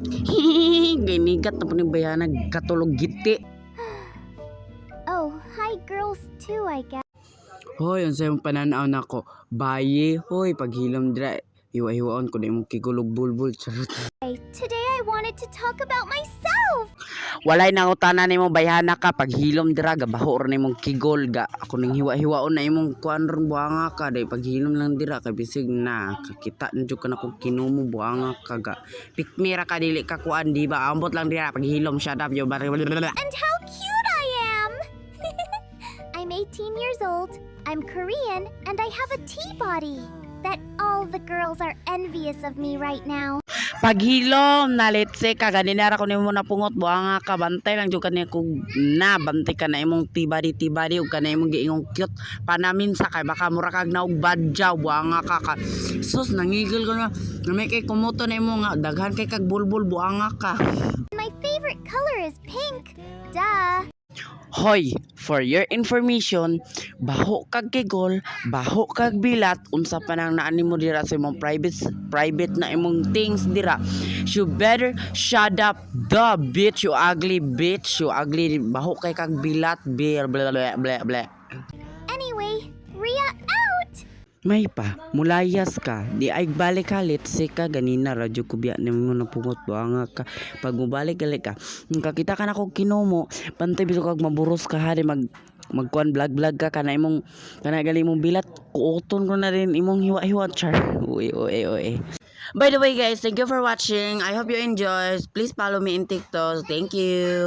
Ginigat na po ni Bayana katulog giti. Oh, hi girls too, I guess. Hoy, ang sayong pananaw na ko. Baye, hoy, paghilom dra. Hiwa-hiwaon ko na imong kigulog bulbul. Charot. Today I wanted to talk about myself. Walay nangutana nimo bayana ka paghilom dira gabaho ra nimong kigol ga ako ning hiwa-hiwaon na imong kuan ron buanga ka day paghilom lang dira kay bisig na kakita na jud kana kog kinumo buanga ka ga pikmira ka dili ka kuan di ba ambot lang dira paghilom shut up yo bar. And how cute I am! I'm 18 years old, I'm Korean, and I have a tea body. That all the girls are envious of me right now. Paghilom na letse ka ganina ra ko nimo napungot buanga ka bantay lang jud kaniya kog na bantay ka na imong tibadi ug kana imong giingong cute panamin sa kay baka mura kag naog badjaw buanga ka sus nangigil ko na may kay kumuto na imo nga daghan kay kag bulbul buanga ka. My favorite color is pink. Duh. Hoy, for your information, baho kag kigol, baho kag bilat, unsa pa nang naani mo dira sa imong private na imong things dira. You better shut up, the bitch, you ugly bitch, you ugly baho kay kag bilat, blah blah blah blah. Anyway, Ria out! May pa, mulayas ka, di ay balik ka, let's say ka, ganina, radyo ko biya na mo napungot buanga ka, pag mubalik ka, kakita ka na kong kinumo, pantay biso kag maburos ka ha, di magkuan vlog ka, kana imong, kana gali mong bilat, kuoton ko na rin imong hiwa-hiwa, char, uy. By the way guys, thank you for watching, I hope you enjoy, please follow me in TikTok, thank you.